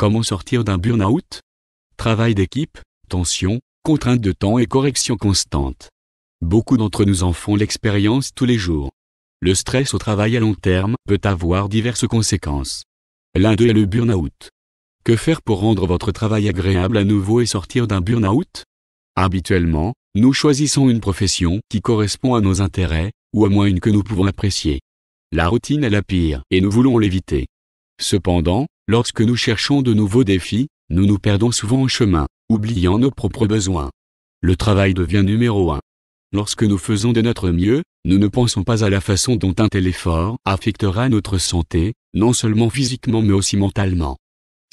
Comment sortir d'un burn-out? Travail d'équipe, tension, contrainte de temps et correction constante. Beaucoup d'entre nous en font l'expérience tous les jours. Le stress au travail à long terme peut avoir diverses conséquences. L'un d'eux est le burn-out. Que faire pour rendre votre travail agréable à nouveau et sortir d'un burn-out? Habituellement, nous choisissons une profession qui correspond à nos intérêts, ou à moins une que nous pouvons apprécier. La routine est la pire et nous voulons l'éviter. Cependant, lorsque nous cherchons de nouveaux défis, nous nous perdons souvent en chemin, oubliant nos propres besoins. Le travail devient numéro 1. Lorsque nous faisons de notre mieux, nous ne pensons pas à la façon dont un tel effort affectera notre santé, non seulement physiquement mais aussi mentalement.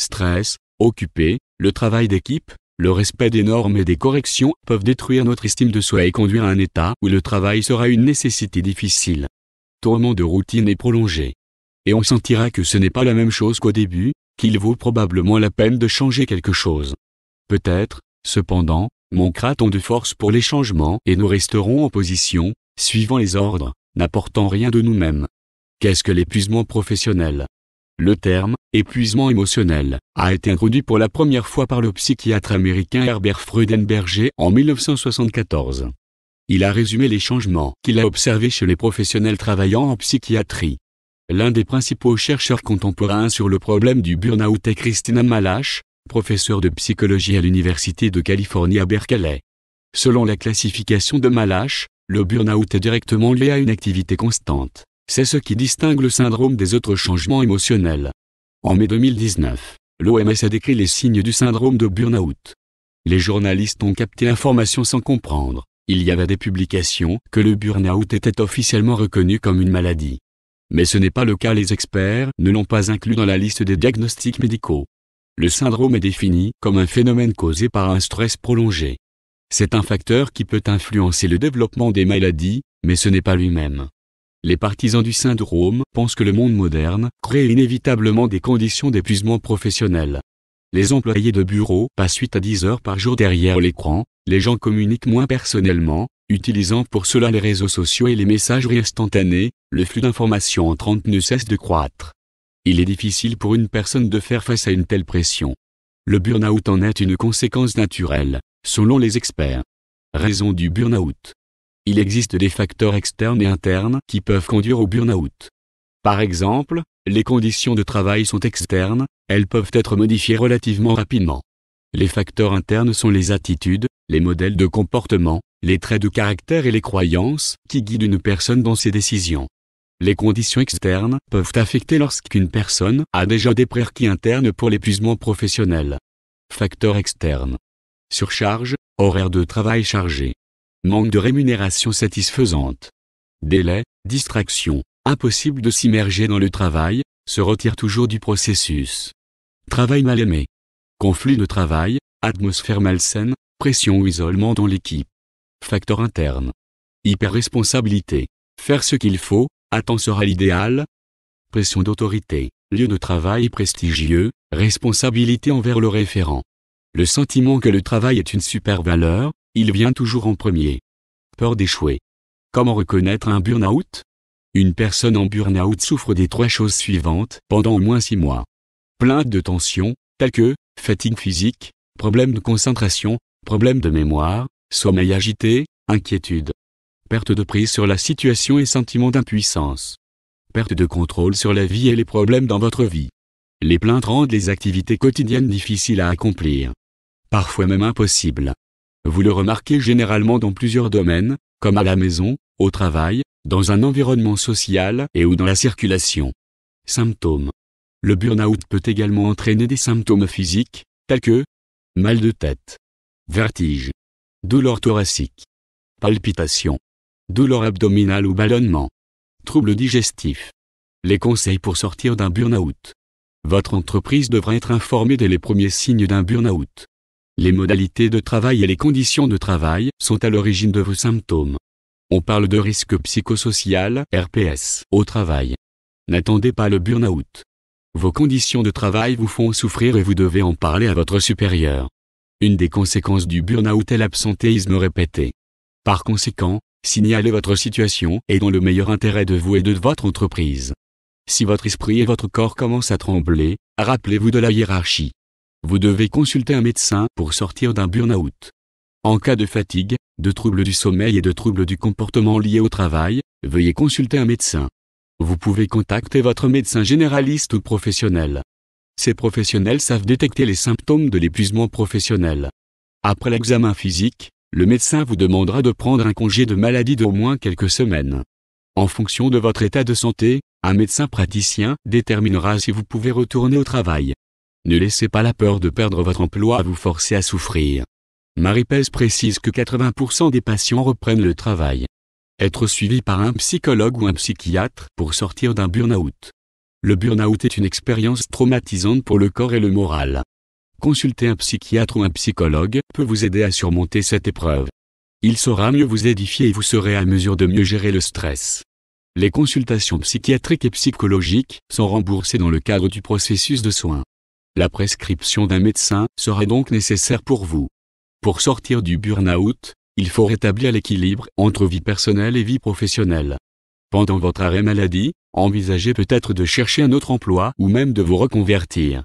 Stress, occupé, le travail d'équipe, le respect des normes et des corrections peuvent détruire notre estime de soi et conduire à un état où le travail sera une nécessité difficile. Tourment de routine et prolongé. Et on sentira que ce n'est pas la même chose qu'au début, qu'il vaut probablement la peine de changer quelque chose. Peut-être, cependant, manquera-t-on de force pour les changements et nous resterons en position, suivant les ordres, n'apportant rien de nous-mêmes. Qu'est-ce que l'épuisement professionnel? Le terme « épuisement émotionnel » a été introduit pour la première fois par le psychiatre américain Herbert Freudenberger en 1974. Il a résumé les changements qu'il a observés chez les professionnels travaillant en psychiatrie. L'un des principaux chercheurs contemporains sur le problème du burn-out est Christina Malache, professeure de psychologie à l'Université de Californie à Berkeley. Selon la classification de Malache, le burn-out est directement lié à une activité constante. C'est ce qui distingue le syndrome des autres changements émotionnels. En mai 2019, l'OMS a décrit les signes du syndrome de burn-out. Les journalistes ont capté l'information sans comprendre. Il y avait des publications que le burn-out était officiellement reconnu comme une maladie. Mais ce n'est pas le cas, les experts ne l'ont pas inclus dans la liste des diagnostics médicaux. Le syndrome est défini comme un phénomène causé par un stress prolongé. C'est un facteur qui peut influencer le développement des maladies, mais ce n'est pas lui-même. Les partisans du syndrome pensent que le monde moderne crée inévitablement des conditions d'épuisement professionnel. Les employés de bureau passent 8 à 10 heures par jour derrière l'écran, les gens communiquent moins personnellement, utilisant pour cela les réseaux sociaux et les messageries instantanées, le flux d'informations entrantes ne cesse de croître. Il est difficile pour une personne de faire face à une telle pression. Le burn-out en est une conséquence naturelle, selon les experts. Raison du burn-out. Il existe des facteurs externes et internes qui peuvent conduire au burn-out. Par exemple, les conditions de travail sont externes, elles peuvent être modifiées relativement rapidement. Les facteurs internes sont les attitudes, les modèles de comportement, les traits de caractère et les croyances qui guident une personne dans ses décisions. Les conditions externes peuvent affecter lorsqu'une personne a déjà des prérequis internes pour l'épuisement professionnel. Facteurs externes. Surcharge, horaire de travail chargé. Manque de rémunération satisfaisante. Délai, distraction, impossible de s'immerger dans le travail, se retire toujours du processus. Travail mal aimé. Conflit de travail, atmosphère malsaine, pression ou isolement dans l'équipe. Facteur interne. Hyper-responsabilité. Faire ce qu'il faut, à temps sera l'idéal. Pression d'autorité, lieu de travail prestigieux, responsabilité envers le référent. Le sentiment que le travail est une super valeur, il vient toujours en premier. Peur d'échouer. Comment reconnaître un burn-out? Une personne en burn-out souffre des 3 choses suivantes pendant au moins 6 mois. Plainte de tension, telles que fatigue physique, problème de concentration, problème de mémoire, sommeil agité, inquiétude. Perte de prise sur la situation et sentiment d'impuissance. Perte de contrôle sur la vie et les problèmes dans votre vie. Les plaintes rendent les activités quotidiennes difficiles à accomplir. Parfois même impossibles. Vous le remarquez généralement dans plusieurs domaines, comme à la maison, au travail, dans un environnement social et ou dans la circulation. Symptômes. Le burn-out peut également entraîner des symptômes physiques, tels que mal de tête, vertige, douleur thoracique, palpitations, douleur abdominale ou ballonnement, troubles digestifs. Les conseils pour sortir d'un burn-out. Votre entreprise devra être informée dès les premiers signes d'un burn-out. Les modalités de travail et les conditions de travail sont à l'origine de vos symptômes. On parle de risque psychosocial, RPS, au travail. N'attendez pas le burn-out. Vos conditions de travail vous font souffrir et vous devez en parler à votre supérieur. Une des conséquences du burn-out est l'absentéisme répété. Par conséquent, signalez votre situation et dans le meilleur intérêt de vous et de votre entreprise. Si votre esprit et votre corps commencent à trembler, rappelez-vous de la hiérarchie. Vous devez consulter un médecin pour sortir d'un burn-out. En cas de fatigue, de troubles du sommeil et de troubles du comportement liés au travail, veuillez consulter un médecin. Vous pouvez contacter votre médecin généraliste ou professionnel. Ces professionnels savent détecter les symptômes de l'épuisement professionnel. Après l'examen physique, le médecin vous demandera de prendre un congé de maladie d'au moins quelques semaines. En fonction de votre état de santé, un médecin praticien déterminera si vous pouvez retourner au travail. Ne laissez pas la peur de perdre votre emploi vous forcer à souffrir. Marie-Pèse précise que 80% des patients reprennent le travail. Être suivi par un psychologue ou un psychiatre pour sortir d'un burn-out. Le burn-out est une expérience traumatisante pour le corps et le moral. Consulter un psychiatre ou un psychologue peut vous aider à surmonter cette épreuve. Il saura mieux vous édifier et vous serez à mesure de mieux gérer le stress. Les consultations psychiatriques et psychologiques sont remboursées dans le cadre du processus de soins. La prescription d'un médecin sera donc nécessaire pour vous. Pour sortir du burn-out, il faut rétablir l'équilibre entre vie personnelle et vie professionnelle. Pendant votre arrêt maladie, envisagez peut-être de chercher un autre emploi ou même de vous reconvertir.